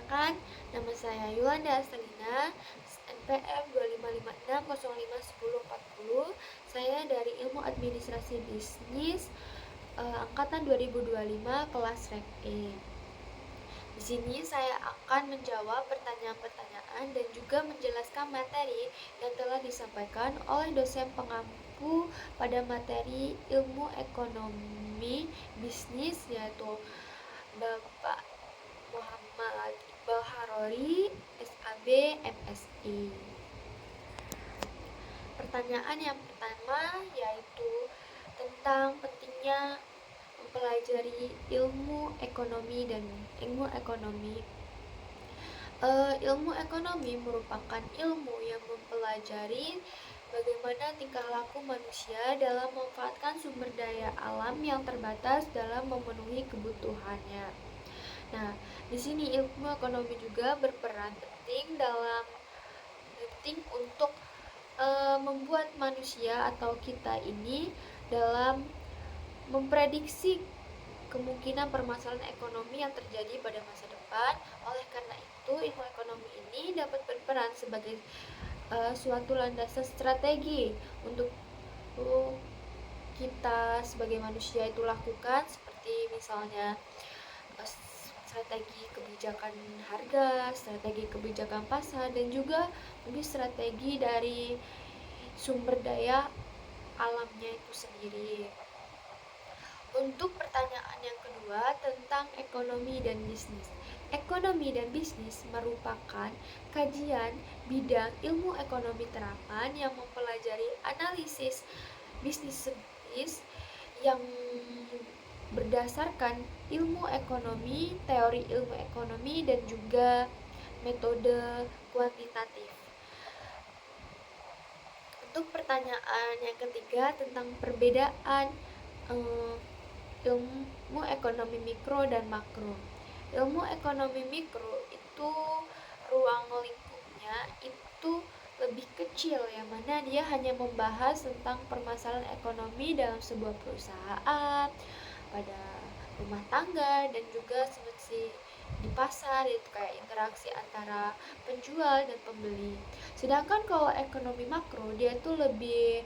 Perkenalkan, nama saya Yolanda Astelina, NPM 2556051040. Saya dari Ilmu Administrasi Bisnis angkatan 2025 kelas Rank E. Di sini saya akan menjawab pertanyaan-pertanyaan dan juga menjelaskan materi yang telah disampaikan oleh dosen pengampu pada materi Ilmu Ekonomi Bisnis, yaitu Bapak Muhammad Iqbal Harori, SAB, MSI. Pertanyaan yang pertama yaitu tentang pentingnya mempelajari ilmu ekonomi dan ilmu ekonomi. Ilmu ekonomi merupakan ilmu yang mempelajari bagaimana tingkah laku manusia dalam memanfaatkan sumber daya alam yang terbatas dalam memenuhi kebutuhannya. Nah, di sini ilmu ekonomi juga berperan penting untuk membuat manusia atau kita ini dalam memprediksi kemungkinan permasalahan ekonomi yang terjadi pada masa depan. Oleh karena itu, ilmu ekonomi ini dapat berperan sebagai suatu landasan strategi untuk kita sebagai manusia itu lakukan, seperti misalnya strategi kebijakan harga, strategi kebijakan pasar, dan juga mungkin strategi dari sumber daya alamnya itu sendiri. Untuk pertanyaan yang kedua tentang ekonomi dan bisnis. Ekonomi dan bisnis merupakan kajian bidang ilmu ekonomi terapan yang mempelajari analisis bisnis yang berdasarkan ilmu ekonomi, teori ilmu ekonomi, dan juga metode kuantitatif. Untuk pertanyaan yang ketiga tentang perbedaan ilmu ekonomi mikro dan makro. Ilmu ekonomi mikro itu ruang lingkupnya itu lebih kecil, yang mana dia hanya membahas tentang permasalahan ekonomi dalam sebuah perusahaan, pada rumah tangga, dan juga seperti di pasar, itu kayak interaksi antara penjual dan pembeli. Sedangkan kalau ekonomi makro dia itu lebih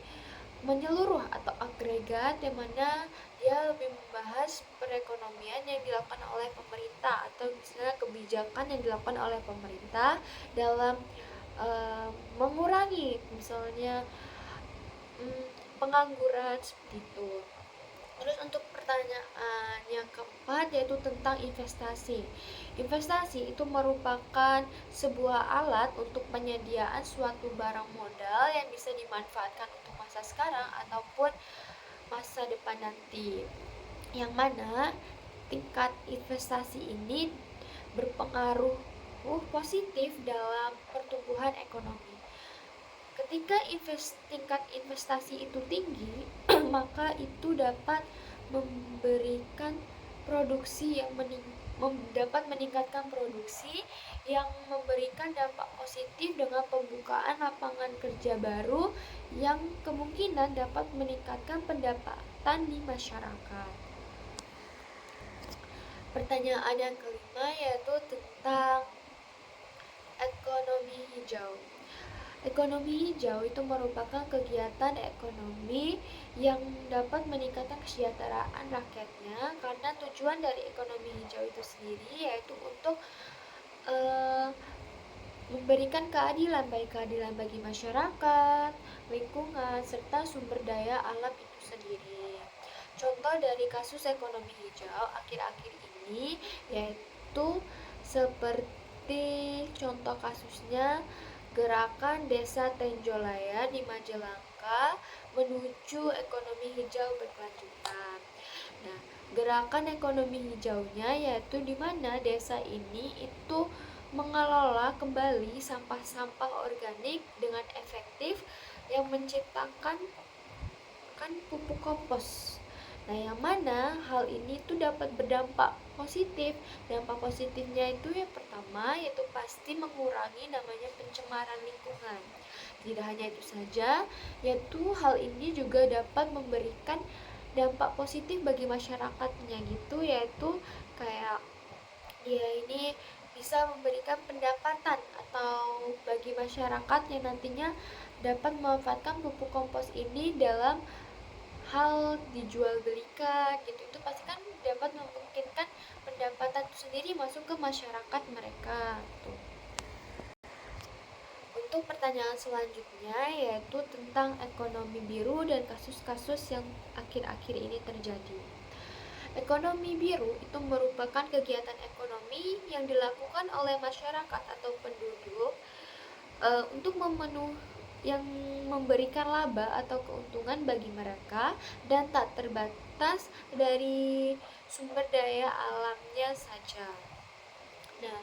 menyeluruh atau agregat, yang mana dia lebih membahas perekonomian yang dilakukan oleh pemerintah atau misalnya kebijakan yang dilakukan oleh pemerintah dalam mengurangi misalnya pengangguran seperti itu. Terus untuk pertanyaan yang keempat yaitu tentang investasi. Investasi itu merupakan sebuah alat untuk penyediaan suatu barang modal yang bisa dimanfaatkan untuk masa sekarang ataupun masa depan nanti, yang mana tingkat investasi ini berpengaruh positif dalam pertumbuhan ekonomi. Ketika tingkat investasi itu tinggi, maka itu dapat memberikan produksi yang dapat meningkatkan produksi yang memberikan dampak positif dengan pembukaan lapangan kerja baru yang kemungkinan dapat meningkatkan pendapatan di masyarakat. Pertanyaan yang kelima yaitu tentang ekonomi hijau. Ekonomi hijau itu merupakan kegiatan ekonomi yang dapat meningkatkan kesejahteraan rakyatnya, karena tujuan dari ekonomi hijau itu sendiri yaitu untuk memberikan keadilan, baik keadilan bagi masyarakat, lingkungan, serta sumber daya alam itu sendiri. Contoh dari kasus ekonomi hijau akhir-akhir ini yaitu seperti contoh kasusnya Gerakan Desa Tenjolaya di Majalengka menuju ekonomi hijau berkelanjutan. Nah, gerakan ekonomi hijaunya yaitu di mana desa ini itu mengelola kembali sampah-sampah organik dengan efektif yang menciptakan pupuk kompos. Nah, yang mana hal ini tuh dapat berdampak positif. Dampak positifnya itu yang pertama yaitu pasti mengurangi namanya pencemaran lingkungan. Tidak hanya itu saja, yaitu hal ini juga dapat memberikan dampak positif bagi masyarakatnya gitu, yaitu kayak dia ini bisa memberikan pendapatan atau bagi masyarakat yang nantinya dapat memanfaatkan pupuk kompos ini dalam hal dijual belikan gitu, itu pasti kan dapat memungkinkan pendapatan itu sendiri masuk ke masyarakat mereka gitu. Untuk pertanyaan selanjutnya yaitu tentang ekonomi biru dan kasus-kasus yang akhir-akhir ini terjadi. Ekonomi biru itu merupakan kegiatan ekonomi yang dilakukan oleh masyarakat atau penduduk untuk yang memberikan laba atau keuntungan bagi mereka dan tak terbatas dari sumber daya alamnya saja. Nah,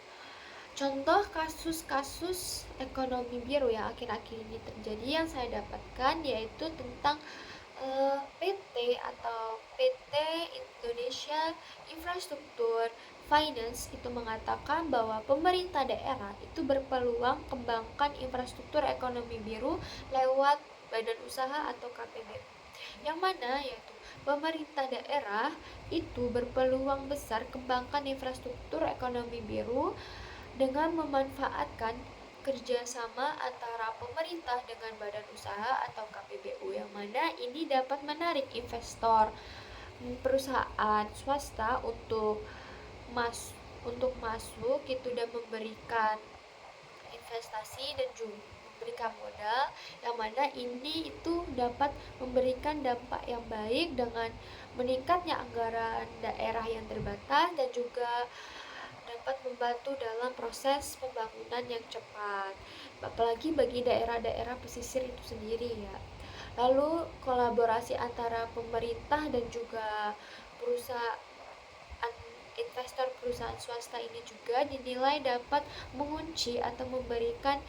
contoh kasus-kasus ekonomi biru yang akhir-akhir ini terjadi yang saya dapatkan yaitu tentang PT atau PT Indonesia Infrastruktur Finance itu mengatakan bahwa pemerintah daerah itu berpeluang kembangkan infrastruktur ekonomi biru lewat badan usaha atau KPBU. Yang mana yaitu pemerintah daerah itu berpeluang besar kembangkan infrastruktur ekonomi biru dengan memanfaatkan kerjasama antara pemerintah dengan badan usaha atau KPBU, yang mana ini dapat menarik investor perusahaan swasta untuk masuk gitu dan memberikan investasi dan juga memberikan modal, yang mana ini itu dapat memberikan dampak yang baik dengan meningkatnya anggaran daerah yang terbatas dan juga dapat membantu dalam proses pembangunan yang cepat, apalagi bagi daerah-daerah pesisir itu sendiri ya. Lalu kolaborasi antara pemerintah dan juga perusahaan investor perusahaan swasta ini juga dinilai dapat mengunci atau memberikan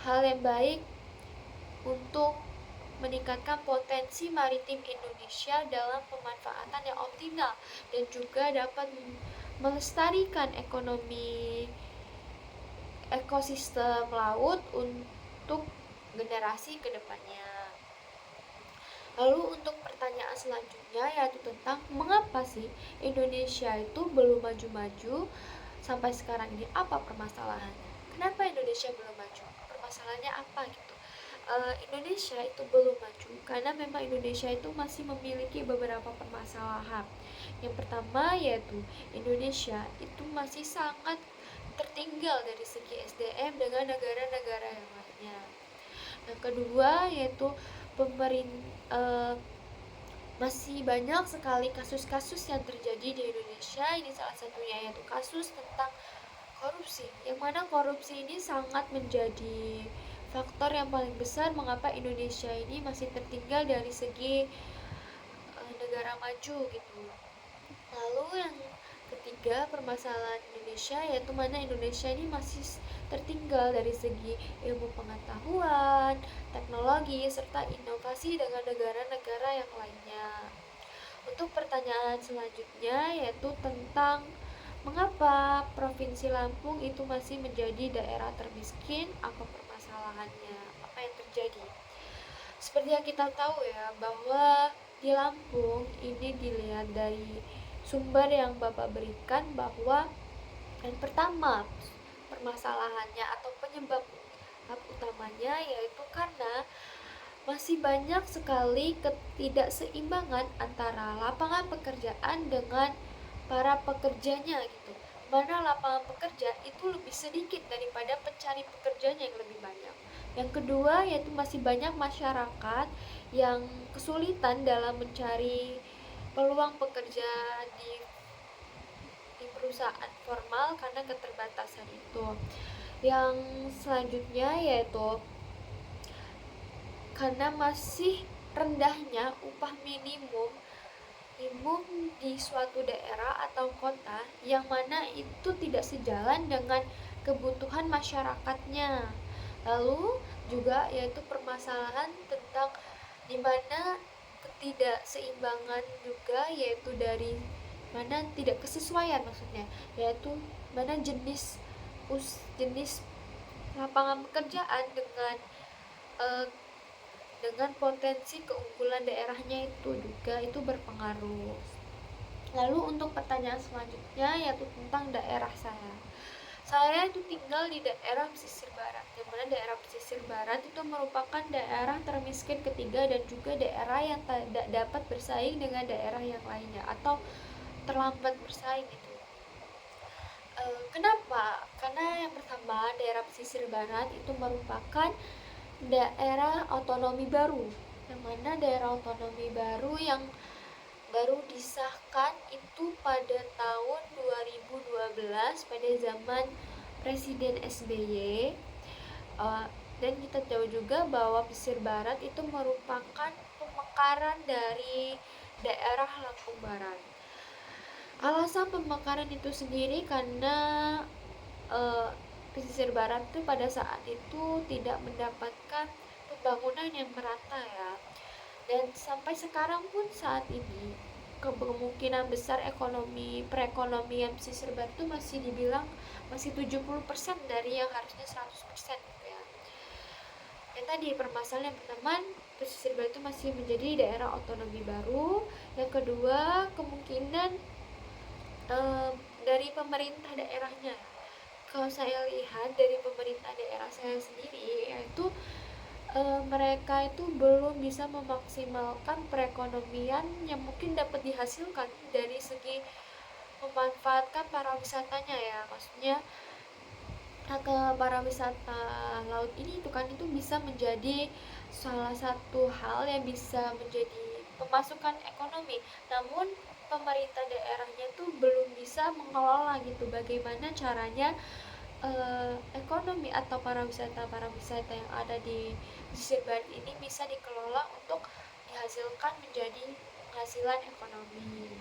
hal yang baik untuk meningkatkan potensi maritim Indonesia dalam pemanfaatan yang optimal dan juga dapat melestarikan ekonomi ekosistem laut untuk generasi kedepannya. Lalu untuk pertanyaan selanjutnya yaitu tentang mengapa sih Indonesia itu belum maju-maju sampai sekarang ini, apa permasalahannya? Kenapa Indonesia belum maju? Permasalahannya apa gitu? Indonesia itu belum maju karena memang Indonesia itu masih memiliki beberapa permasalahan. Yang pertama yaitu Indonesia itu masih sangat tertinggal dari segi SDM dengan negara-negara yang lainnya. Yang kedua yaitu masih banyak sekali kasus-kasus yang terjadi di Indonesia. Ini salah satunya yaitu kasus tentang korupsi, yang mana korupsi ini sangat menjadi faktor yang paling besar mengapa Indonesia ini masih tertinggal dari segi negara maju gitu. Lalu yang ketiga permasalahan Indonesia yaitu mana Indonesia ini masih tertinggal dari segi ilmu pengetahuan, teknologi, serta inovasi dengan negara-negara yang lainnya. Untuk pertanyaan selanjutnya yaitu tentang mengapa Provinsi Lampung itu masih menjadi daerah termiskin, apa permasalahannya, apa yang terjadi. Seperti yang kita tahu ya, bahwa di Lampung ini dilihat dari sumber yang Bapak berikan bahwa yang pertama permasalahannya atau penyebab utamanya yaitu karena masih banyak sekali ketidakseimbangan antara lapangan pekerjaan dengan para pekerjanya gitu. Mana lapangan pekerja itu lebih sedikit daripada pencari pekerjanya yang lebih banyak. Yang kedua yaitu masih banyak masyarakat yang kesulitan dalam mencari peluang pekerja di perusahaan formal karena keterbatasan itu. Yang selanjutnya yaitu karena masih rendahnya upah minimum di suatu daerah atau kota, yang mana itu tidak sejalan dengan kebutuhan masyarakatnya. Lalu juga yaitu permasalahan tentang dimana ketidakseimbangan juga yaitu dari mana tidak kesesuaian, maksudnya yaitu mana jenis lapangan pekerjaan dengan potensi keunggulan daerahnya itu juga itu berpengaruh. Lalu untuk pertanyaan selanjutnya yaitu tentang daerah saya. saya itu tinggal di daerah pesisir barat, di mana daerah pesisir barat itu merupakan daerah termiskin ketiga dan juga daerah yang tidak dapat bersaing dengan daerah yang lainnya atau terlambat bersaing gitu. Kenapa? Karena yang pertama, daerah pesisir barat itu merupakan daerah otonomi baru, yang mana daerah otonomi baru yang baru disahkan itu pada tahun 2012 pada zaman Presiden SBY. Dan kita tahu juga bahwa pesisir barat itu merupakan pemekaran dari daerah Lampung Barat. Alasan pemekaran itu sendiri karena pesisir barat itu pada saat itu tidak mendapatkan pembangunan yang merata ya. Dan sampai sekarang pun saat ini kemungkinan besar perekonomian pesisir barat itu masih dibilang masih 70% dari yang harusnya 100% gitu ya. Yang tadi permasalahan yang pertama, pesisir barat itu masih menjadi daerah otonomi baru. Yang kedua, kemungkinan dari pemerintah daerahnya. Kalau saya lihat dari pemerintah daerah saya sendiri, yaitu mereka itu belum bisa memaksimalkan perekonomian yang mungkin dapat dihasilkan dari segi memanfaatkan para wisatanya ya. Maksudnya ke para wisata laut ini itu kan itu bisa menjadi salah satu hal yang bisa menjadi pemasukan ekonomi. Namun pemerintah daerahnya tuh belum bisa mengelola gitu bagaimana caranya ekonomi atau para wisata yang ada di pesisir barat ini bisa dikelola untuk dihasilkan menjadi penghasilan ekonomi.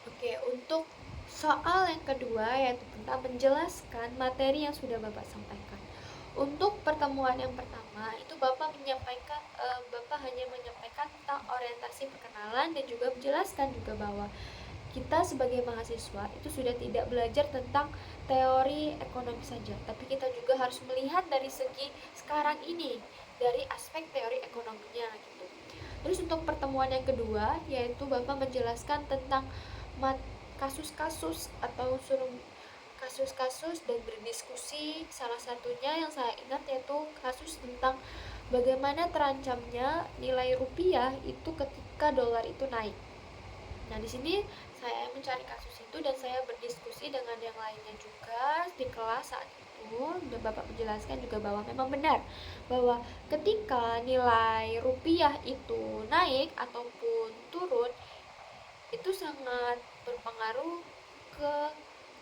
Oke, untuk soal yang kedua yaitu tentang menjelaskan materi yang sudah Bapak sampaikan. Untuk pertemuan yang pertama itu Bapak hanya menyampaikan tentang orientasi perkenalan dan juga menjelaskan juga bahwa kita sebagai mahasiswa itu sudah tidak belajar tentang teori ekonomi saja, tapi kita juga harus melihat dari segi sekarang ini, dari aspek teori ekonominya gitu. Terus untuk pertemuan yang kedua, yaitu Bapak menjelaskan tentang kasus-kasus atau kasus-kasus dan berdiskusi. Salah satunya yang saya ingat yaitu kasus tentang bagaimana terancamnya nilai rupiah itu ketika dolar itu naik. Nah, di sini saya mencari kasus itu dan saya berdiskusi dengan yang lainnya juga di kelas saat itu, dan Bapak menjelaskan juga bahwa memang benar bahwa ketika nilai rupiah itu naik ataupun turun itu sangat berpengaruh ke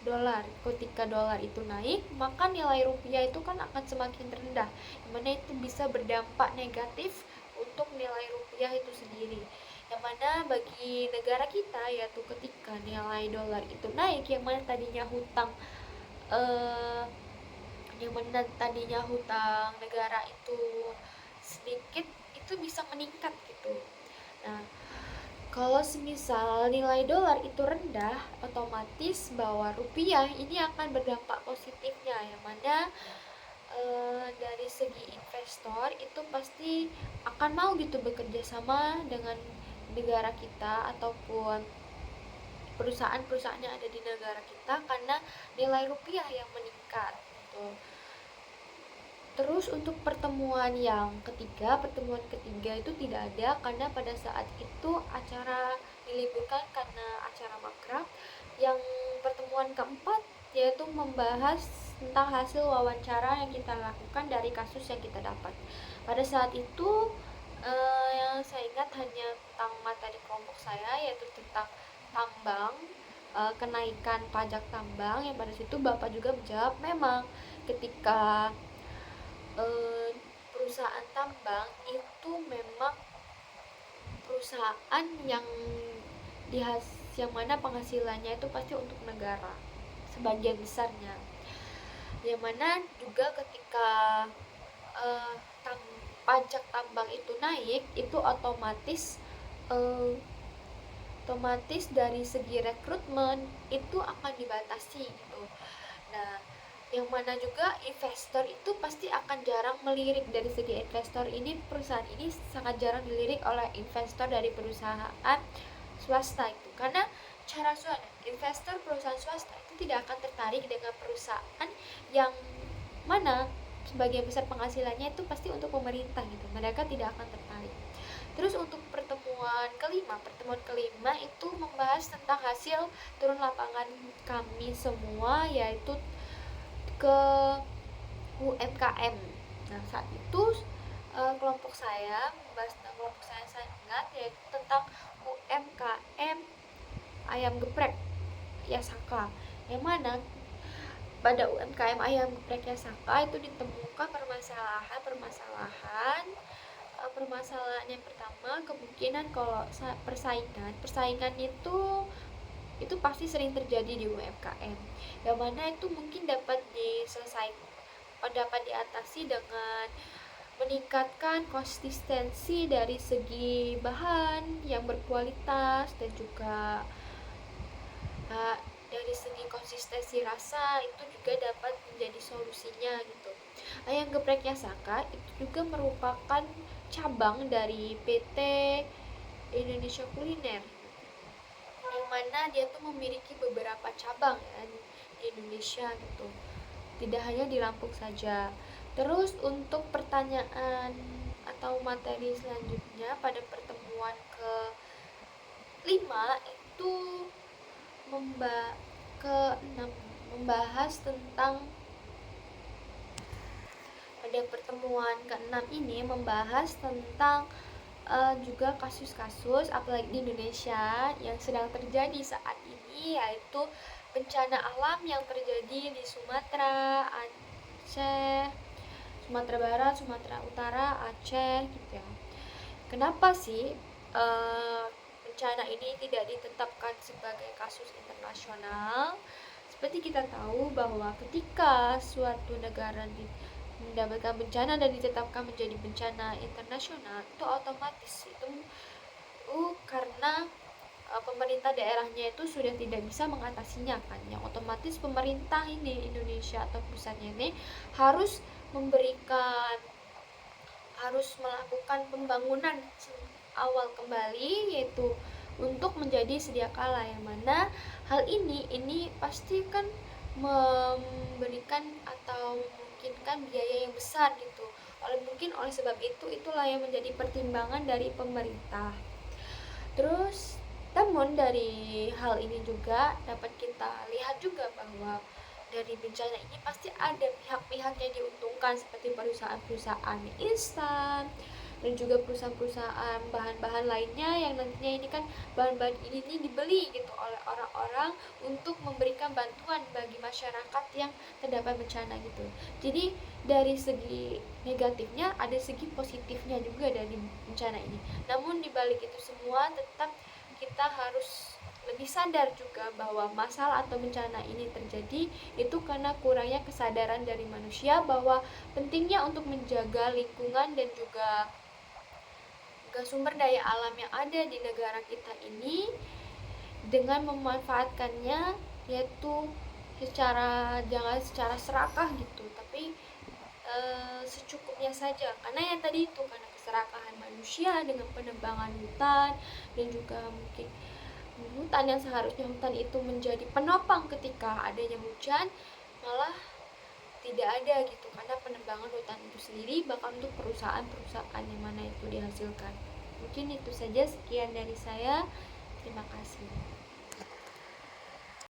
dolar. Ketika dolar itu naik, maka nilai rupiah itu kan akan semakin rendah, yang mana itu bisa berdampak negatif untuk nilai rupiah itu sendiri. Yang mana bagi negara kita yaitu ketika nilai dolar itu naik, yang mana tadinya hutang negara itu sedikit, itu bisa meningkat gitu. Nah, kalau semisal nilai dolar itu rendah, otomatis bahwa rupiah ini akan berdampak positifnya, yang mana dari segi investor itu pasti akan mau gitu bekerja sama dengan negara kita ataupun perusahaan-perusahaan yang ada di negara kita karena nilai rupiah yang meningkat gitu. Terus untuk pertemuan ketiga itu tidak ada karena pada saat itu acara diliburkan karena acara makrab. Yang pertemuan keempat yaitu membahas tentang hasil wawancara yang kita lakukan dari kasus yang kita dapat. Pada saat itu yang saya ingat hanya tentang mata di kelompok saya yaitu tentang tambang, kenaikan pajak tambang, yang pada situ Bapak juga menjawab memang ketika perusahaan tambang itu memang perusahaan yang mana penghasilannya itu pasti untuk negara sebagian besarnya, yang mana juga ketika pajak tambang itu naik itu otomatis dari segi rekrutmen itu akan dibatasi gitu. Nah, yang mana juga investor itu pasti akan jarang melirik dari segi investor ini, perusahaan ini sangat jarang dilirik oleh investor dari perusahaan swasta itu, karena cara investor perusahaan swasta itu tidak akan tertarik dengan perusahaan yang mana sebagian besar penghasilannya itu pasti untuk pemerintah gitu. Mereka tidak akan tertarik. Terus untuk pertemuan kelima itu membahas tentang hasil turun lapangan kami semua, yaitu ke UMKM. Nah, saat itu kelompok saya membahas tentang kelompok saya ingat, yaitu tentang UMKM ayam geprek Yasaka, yang mana pada UMKM ayam geprek Yasaka itu ditemukan permasalahan yang pertama, kemungkinan kalau persaingan itu pasti sering terjadi di UMKM, yang mana itu mungkin dapat diatasi dengan meningkatkan konsistensi dari segi bahan yang berkualitas, dan juga dari segi konsistensi rasa itu juga dapat menjadi solusinya gitu. Ayam geprek Yasaka itu juga merupakan cabang dari PT Indonesia Kuliner, yang mana dia tuh memiliki beberapa cabang ya di Indonesia gitu, tidak hanya di Lampung saja. Terus untuk pertanyaan atau materi selanjutnya pada pertemuan ke-5 itu membahas tentang pada pertemuan ke-6 ini membahas tentang juga kasus-kasus apalagi di Indonesia yang sedang terjadi saat ini, yaitu bencana alam yang terjadi di Sumatera, Aceh, Sumatera Barat, Sumatera Utara, Aceh gitu ya. Kenapa sih bencana ini tidak ditetapkan sebagai kasus internasional? Seperti kita tahu bahwa ketika suatu negara mendapatkan bencana dan ditetapkan menjadi bencana internasional, itu otomatis itu karena pemerintah daerahnya itu sudah tidak bisa mengatasinya kan, yang otomatis pemerintah ini Indonesia atau pusatnya ini harus melakukan pembangunan awal kembali, yaitu untuk menjadi sedia kala, yang mana hal ini pasti kan memberikan atau memungkinkan biaya yang besar gitu. Oleh sebab itulah yang menjadi pertimbangan dari pemerintah. Terus namun dari hal ini juga dapat kita lihat juga bahwa dari bencana ini pasti ada pihak-pihak yang diuntungkan, seperti perusahaan-perusahaan instan dan juga perusahaan-perusahaan bahan-bahan lainnya, yang nantinya ini kan bahan-bahan ini dibeli gitu oleh orang-orang untuk memberikan bantuan bagi masyarakat yang terdapat bencana gitu. Jadi dari segi negatifnya ada segi positifnya juga dari bencana ini. Namun dibalik itu semua tetap kita harus lebih sadar juga bahwa masalah atau bencana ini terjadi itu karena kurangnya kesadaran dari manusia bahwa pentingnya untuk menjaga lingkungan dan juga sumber daya alam yang ada di negara kita ini dengan memanfaatkannya, yaitu jangan secara serakah gitu, tapi secukupnya saja, karena yang tadi itu karena keserakahan manusia dengan penebangan hutan, dan juga mungkin hutan yang seharusnya hutan itu menjadi penopang ketika adanya hujan malah tidak ada gitu, karena penebangan hutan itu sendiri bahkan untuk perusahaan-perusahaan yang mana itu dihasilkan. Mungkin itu saja, sekian dari saya, terima kasih.